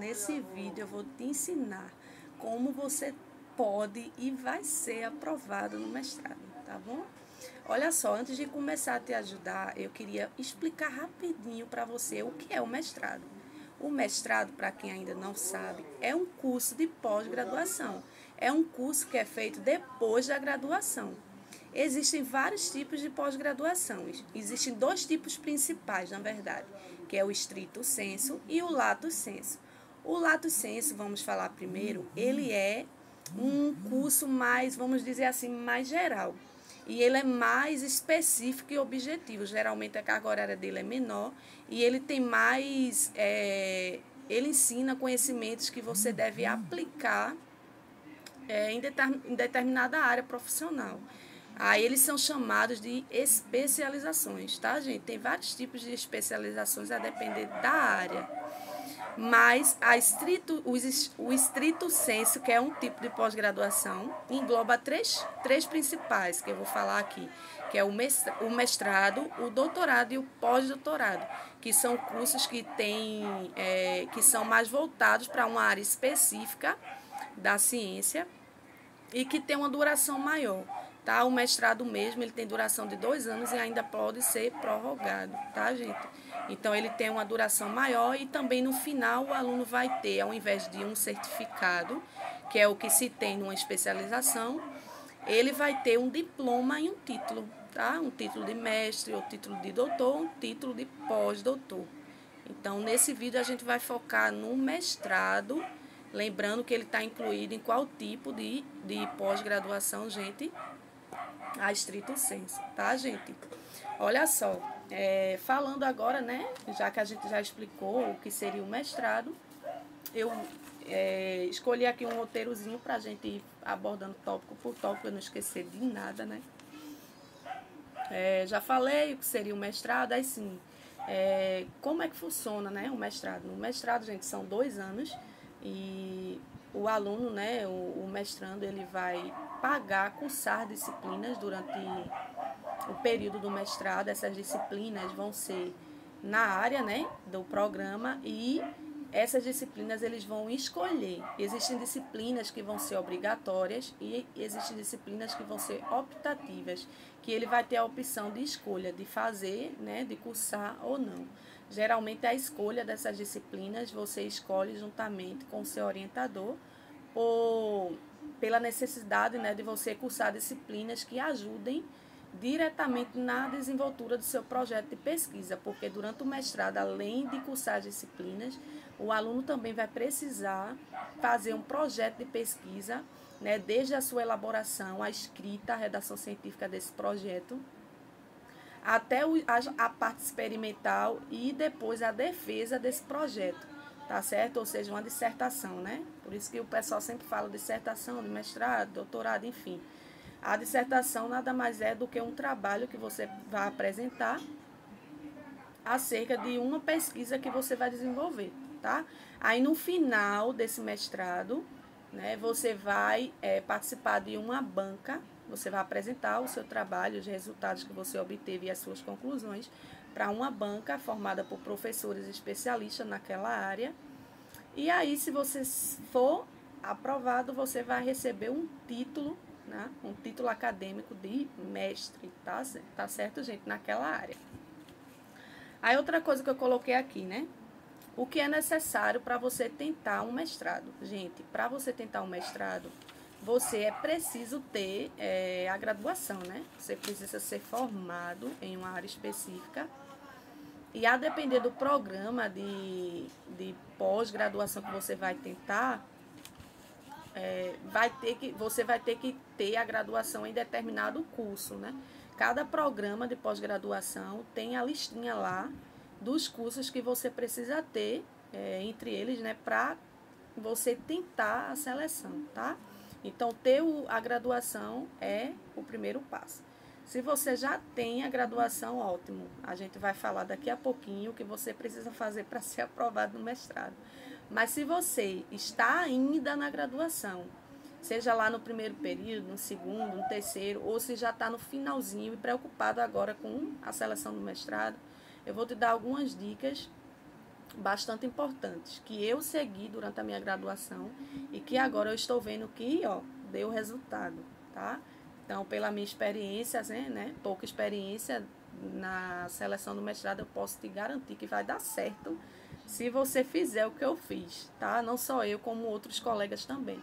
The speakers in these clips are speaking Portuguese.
nesse vídeo eu vou te ensinar como você pode e vai ser aprovado no mestrado, tá bom? Olha só, antes de começar a te ajudar, eu queria explicar rapidinho para você o que é o mestrado. O mestrado, para quem ainda não sabe, é um curso de pós-graduação. É um curso que é feito depois da graduação. Existem vários tipos de pós-graduação. Existem dois tipos principais, na verdade, que é o stricto sensu e o lato sensu. O lato sensu, vamos falar primeiro, ele é um curso mais, vamos dizer assim, mais geral. E ele é mais específico e objetivo. Geralmente a carga horária dele é menor e ele tem mais... ele ensina conhecimentos que você deve aplicar em determinada área profissional. Aí eles são chamados de especializações, tá, gente? Tem vários tipos de especializações a depender da área. Mas o estrito sensu, que é um tipo de pós-graduação, engloba três principais que eu vou falar aqui, que é o mestrado, o doutorado e o pós-doutorado, que são cursos que são mais voltados para uma área específica da ciência e que tem uma duração maior. Tá? O mestrado mesmo, ele tem duração de 2 anos e ainda pode ser prorrogado, tá, gente? Então, ele tem uma duração maior e também no final o aluno vai ter, ao invés de um certificado, que é o que se tem numa especialização, ele vai ter um diploma e um título, tá? Um título de mestre, ou título de doutor, um título de pós-doutor. Então, nesse vídeo a gente vai focar no mestrado, lembrando que ele está incluído em qual tipo de pós-graduação, gente? A stricto sensu, tá, gente? Olha só, falando agora, né, já que a gente já explicou o que seria o mestrado, eu escolhi aqui um roteirozinho para a gente ir abordando tópico por tópico, eu não esquecer de nada, né? Já falei o que seria o mestrado, aí sim, como é que funciona, né, o mestrado? O mestrado, gente, são 2 anos e o aluno, né, o mestrando, ele vai pagar, cursar disciplinas durante o período do mestrado. Essas disciplinas vão ser na área, né, do programa e essas disciplinas eles vão escolher. Existem disciplinas que vão ser obrigatórias e existem disciplinas que vão ser optativas, que ele vai ter a opção de escolha de fazer, né, de cursar ou não. Geralmente a escolha dessas disciplinas você escolhe juntamente com o seu orientador pela necessidade, né, de você cursar disciplinas que ajudem diretamente na desenvoltura do seu projeto de pesquisa, porque durante o mestrado, além de cursar as disciplinas, o aluno também vai precisar fazer um projeto de pesquisa, né, desde a sua elaboração, a escrita, a redação científica desse projeto, até a parte experimental e depois a defesa desse projeto, tá certo? Ou seja, uma dissertação, né? Por isso que o pessoal sempre fala dissertação, de mestrado, doutorado, enfim. A dissertação nada mais é do que um trabalho que você vai apresentar acerca de uma pesquisa que você vai desenvolver, tá? Aí no final desse mestrado, né, você vai participar de uma banca, você vai apresentar o seu trabalho, os resultados que você obteve e as suas conclusões para uma banca formada por professores especialistas naquela área. E aí, se você for aprovado, você vai receber um título, né, um título acadêmico de mestre, tá certo, gente, naquela área. Aí outra coisa que eu coloquei aqui, né? O que é necessário para você tentar um mestrado? Gente, para você tentar um mestrado, você é preciso ter a graduação, né? Você precisa ser formado em uma área específica. E a depender do programa de pós-graduação que você vai tentar, você vai ter que ter a graduação em determinado curso, né? Cada programa de pós-graduação tem a listinha lá dos cursos que você precisa ter, entre eles, né, para você tentar a seleção, tá? Então, ter a graduação é o primeiro passo. Se você já tem a graduação, ótimo. A gente vai falar daqui a pouquinho o que você precisa fazer para ser aprovado no mestrado. Mas se você está ainda na graduação, seja lá no primeiro período, no segundo, no terceiro, ou se já está no finalzinho e preocupado agora com a seleção do mestrado, eu vou te dar algumas dicas bastante importantes que eu segui durante a minha graduação e que agora eu estou vendo que, ó, deu resultado, tá? Então, pela minha experiência, né, pouca experiência na seleção do mestrado, eu posso te garantir que vai dar certo se você fizer o que eu fiz, tá? Não só eu, como outros colegas também.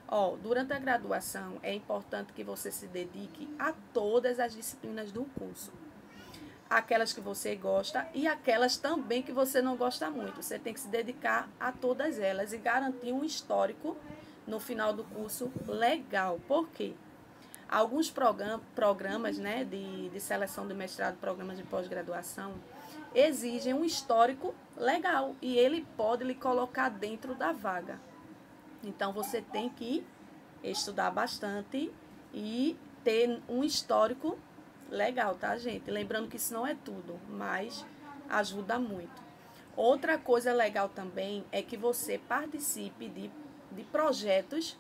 Ó, durante a graduação, é importante que você se dedique a todas as disciplinas do curso. Aquelas que você gosta e aquelas também que você não gosta muito. Você tem que se dedicar a todas elas e garantir um histórico no final do curso legal. Por quê? Alguns programas, né, de seleção de mestrado, programas de pós-graduação, exigem um histórico legal e ele pode lhe colocar dentro da vaga. Então, você tem que estudar bastante e ter um histórico legal, tá, gente? Lembrando que isso não é tudo, mas ajuda muito. Outra coisa legal também é que você participe de projetos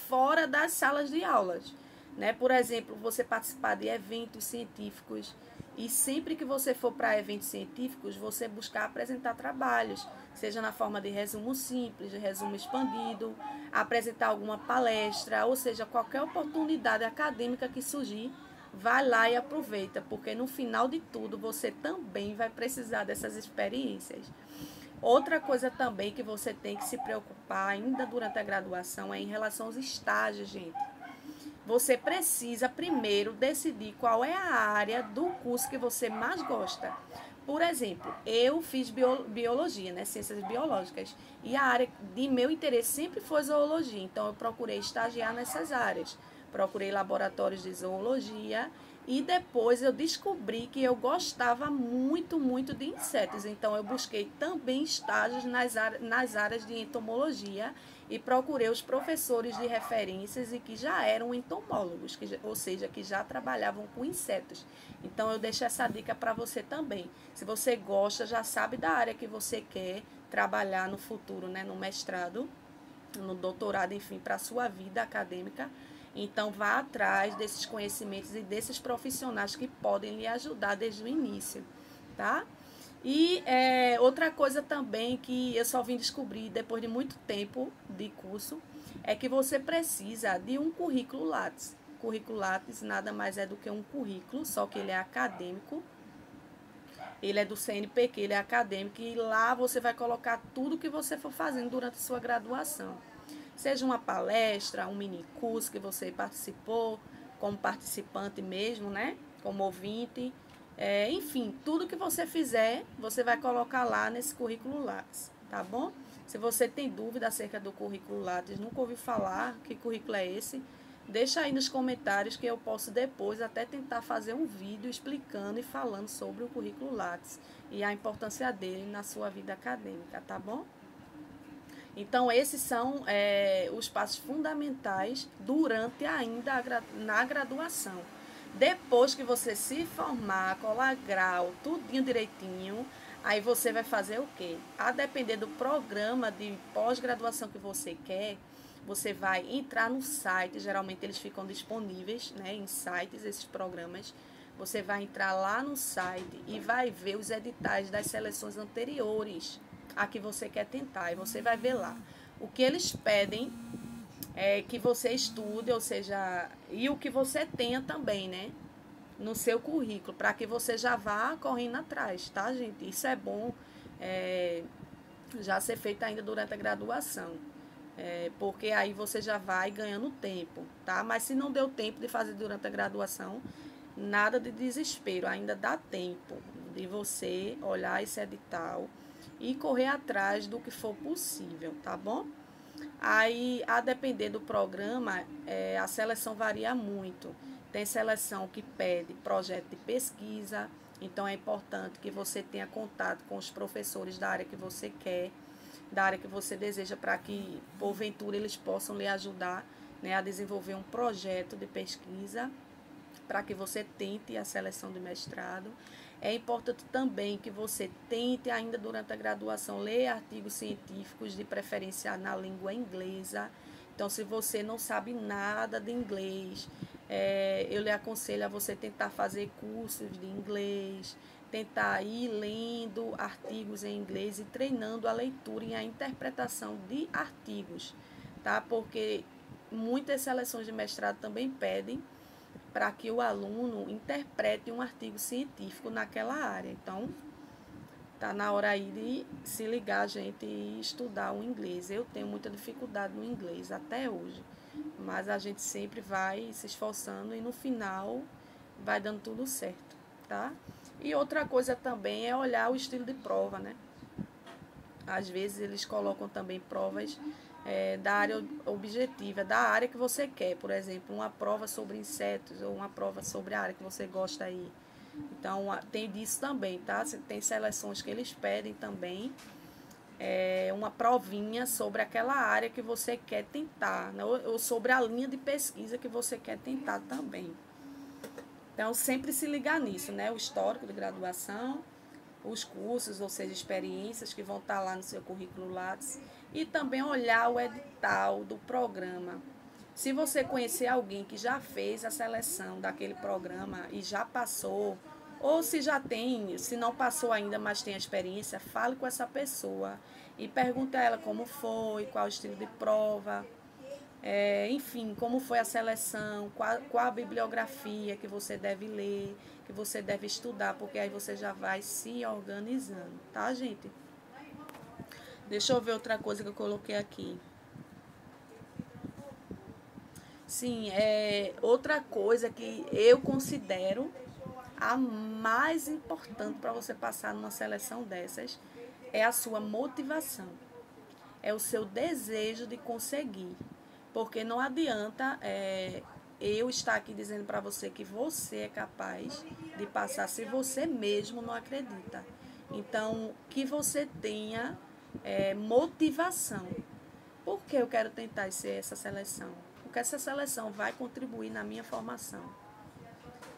fora das salas de aulas, né? Por exemplo, você participar de eventos científicos e sempre que você for para eventos científicos, você buscar apresentar trabalhos, seja na forma de resumo simples, de resumo expandido, apresentar alguma palestra, ou seja, qualquer oportunidade acadêmica que surgir, vai lá e aproveita, porque no final de tudo você também vai precisar dessas experiências. Outra coisa também que você tem que se preocupar ainda durante a graduação é em relação aos estágios, gente. Você precisa primeiro decidir qual é a área do curso que você mais gosta. Por exemplo, eu fiz biologia, né, ciências biológicas, e a área de meu interesse sempre foi zoologia, então eu procurei estagiar nessas áreas. Procurei laboratórios de zoologia e depois eu descobri que eu gostava muito, muito de insetos. Então eu busquei também estágios nas áreas de entomologia e procurei os professores de referências e que já eram entomólogos, ou seja, que já trabalhavam com insetos. Então eu deixo essa dica para você também. Se você gosta, já sabe da área que você quer trabalhar no futuro, né, no mestrado, no doutorado, enfim, para a sua vida acadêmica. Então, vá atrás desses conhecimentos e desses profissionais que podem lhe ajudar desde o início, tá? E outra coisa também que eu só vim descobrir depois de muito tempo de curso é que você precisa de um currículo Lattes. Currículo Lattes nada mais é do que um currículo, só que ele é acadêmico. Ele é do CNPq, ele é acadêmico e lá você vai colocar tudo que você for fazendo durante a sua graduação. Seja uma palestra, um mini curso que você participou, como participante mesmo, né? Como ouvinte. Enfim, tudo que você fizer, você vai colocar lá nesse currículo Lattes, tá bom? Se você tem dúvida acerca do currículo Lattes, nunca ouviu falar, que currículo é esse? Deixa aí nos comentários que eu posso depois até tentar fazer um vídeo explicando e falando sobre o currículo Lattes e a importância dele na sua vida acadêmica, tá bom? Então, esses são os passos fundamentais durante ainda na graduação. Depois que você se formar, colar grau, tudinho direitinho, aí você vai fazer o quê? A depender do programa de pós-graduação que você quer, você vai entrar no site, geralmente eles ficam disponíveis, né, em sites, esses programas. Você vai entrar lá no site e vai ver os editais das seleções anteriores a que você quer tentar. E você vai ver lá. O que eles pedem é que você estude, ou seja, e o que você tenha também, né? No seu currículo, para que você já vá correndo atrás, tá, gente? Isso é bom já ser feito ainda durante a graduação. Porque aí você já vai ganhando tempo, tá? Mas se não deu tempo de fazer durante a graduação, nada de desespero, ainda dá tempo de você olhar esse edital e correr atrás do que for possível, tá bom? Aí, a depender do programa, a seleção varia muito. Tem seleção que pede projeto de pesquisa, então é importante que você tenha contato com os professores da área que você quer, da área que você deseja, para que, porventura, eles possam lhe ajudar, né, a desenvolver um projeto de pesquisa para que você tente a seleção de mestrado. É importante também que você tente ainda durante a graduação ler artigos científicos, de preferência na língua inglesa. Então, se você não sabe nada de inglês, eu lhe aconselho a você tentar fazer cursos de inglês, tentar ir lendo artigos em inglês e treinando a leitura e a interpretação de artigos, tá? Porque muitas seleções de mestrado também pedem para que o aluno interprete um artigo científico naquela área. Então, tá na hora aí de se ligar, gente, e estudar o inglês. Eu tenho muita dificuldade no inglês até hoje, mas a gente sempre vai se esforçando e no final vai dando tudo certo, tá? E outra coisa também é olhar o estilo de prova, né? Às vezes eles colocam também provas da área objetiva, da área que você quer. Por exemplo, uma prova sobre insetos ou uma prova sobre a área que você gosta aí. Então, tem disso também, tá? Tem seleções que eles pedem também uma provinha sobre aquela área que você quer tentar, né? Ou sobre a linha de pesquisa que você quer tentar também. Então, sempre se ligar nisso, né? O histórico de graduação, os cursos, ou seja, experiências que vão estar lá no seu currículo Lattes, e também olhar o edital do programa. Se você conhecer alguém que já fez a seleção daquele programa e já passou, ou se já tem, se não passou ainda, mas tem a experiência, fale com essa pessoa e pergunte a ela como foi, qual o estilo de prova, enfim, como foi a seleção, qual a bibliografia que você deve ler, que você deve estudar, porque aí você já vai se organizando, tá, gente? Deixa eu ver outra coisa que eu coloquei aqui. Sim, outra coisa que eu considero a mais importante para você passar numa seleção dessas é a sua motivação, é o seu desejo de conseguir. Porque não adianta eu estar aqui dizendo para você que você é capaz de passar se você mesmo não acredita. Então, que você tenha motivação. Por que eu quero tentar essa seleção? Porque essa seleção vai contribuir na minha formação.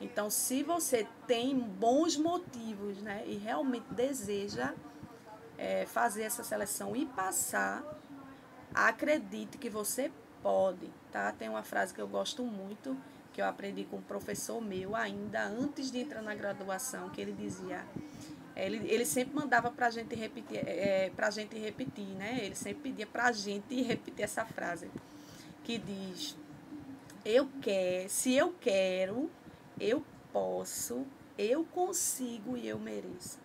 Então, se você tem bons motivos, né, e realmente deseja fazer essa seleção e passar, acredite que você pode, tá? Tem uma frase que eu gosto muito, que eu aprendi com um professor meu ainda antes de entrar na graduação, que ele dizia, ele sempre mandava pra gente repetir, né? Ele sempre pedia pra gente repetir essa frase, que diz: se eu quero, eu posso, eu consigo e eu mereço.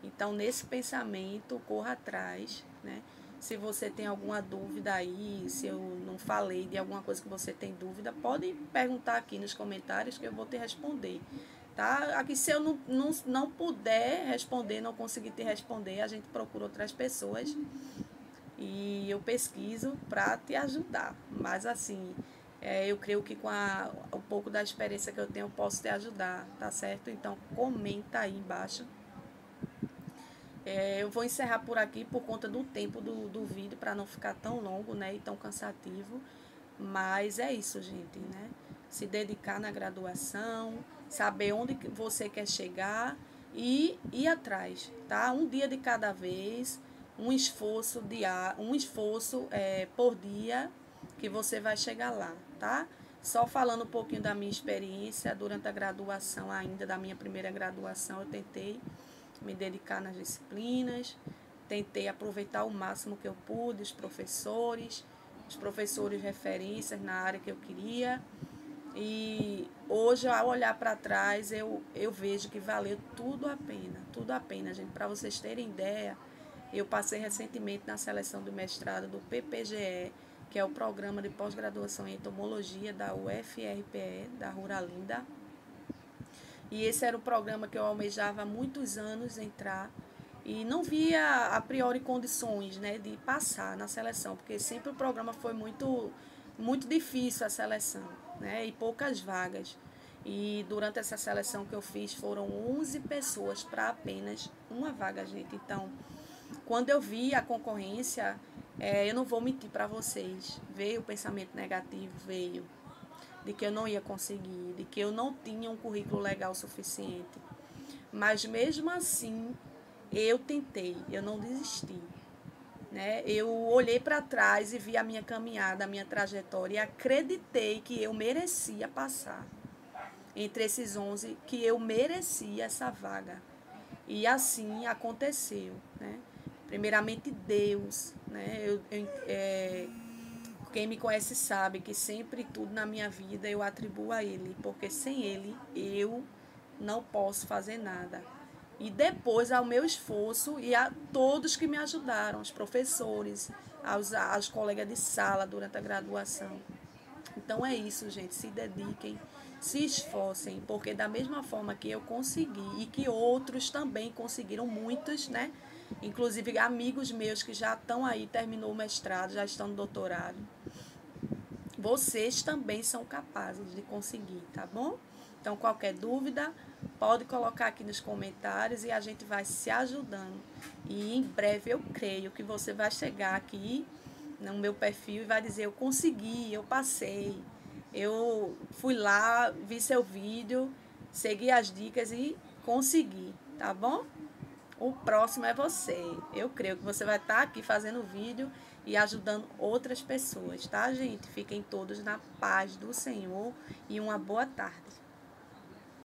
Então, nesse pensamento, corra atrás, né? Se você tem alguma dúvida aí, se eu não falei de alguma coisa que você tem dúvida, pode perguntar aqui nos comentários que eu vou te responder, tá? Aqui, se eu não puder responder, não conseguir te responder, a gente procura outras pessoas e eu pesquiso para te ajudar. Mas, assim, eu creio que com um pouco da experiência que eu tenho, eu posso te ajudar, tá certo? Então, comenta aí embaixo. Eu vou encerrar por aqui por conta do tempo do vídeo, para não ficar tão longo, né, e tão cansativo. Mas é isso, gente, né? Se dedicar na graduação, saber onde você quer chegar e ir atrás, tá? Um dia de cada vez, um esforço por dia que você vai chegar lá, tá? Só falando um pouquinho da minha experiência durante a graduação ainda, da minha primeira graduação, eu tentei me dedicar nas disciplinas, tentei aproveitar o máximo que eu pude, os professores referências na área que eu queria. E hoje, ao olhar para trás, eu vejo que valeu tudo a pena, gente. Para vocês terem ideia, eu passei recentemente na seleção do mestrado do PPGE, que é o Programa de Pós-Graduação em Entomologia da UFRPE, da Ruralinda. E esse era o programa que eu almejava há muitos anos entrar e não via a priori condições, né, de passar na seleção, porque sempre o programa foi muito difícil a seleção, né, e poucas vagas. E durante essa seleção que eu fiz foram 11 pessoas para apenas uma vaga, gente. Então, quando eu vi a concorrência, eu não vou mentir para vocês, veio o pensamento negativo, veio de que eu não ia conseguir, de que eu não tinha um currículo legal suficiente. Mas mesmo assim, eu tentei, eu não desisti. Né? Eu olhei para trás e vi a minha caminhada, a minha trajetória e acreditei que eu merecia passar. entre esses 11 que eu merecia essa vaga. E assim aconteceu, né? Primeiramente Deus, né? Quem me conhece sabe que sempre tudo na minha vida eu atribuo a Ele, porque sem Ele eu não posso fazer nada. E depois ao meu esforço e a todos que me ajudaram, os professores, aos colegas de sala durante a graduação. Então é isso, gente, se dediquem, se esforcem, porque da mesma forma que eu consegui e que outros também conseguiram, muitos, né? Inclusive amigos meus que já estão aí, terminou o mestrado, já estão no doutorado. Vocês também são capazes de conseguir, tá bom? Então, qualquer dúvida, pode colocar aqui nos comentários e a gente vai se ajudando. E em breve eu creio que você vai chegar aqui no meu perfil e vai dizer: eu consegui, eu passei, eu fui lá, vi seu vídeo, segui as dicas e consegui, tá bom? O próximo é você. Eu creio que você vai estar aqui fazendo vídeo e ajudando outras pessoas, tá, gente? Fiquem todos na paz do Senhor e uma boa tarde.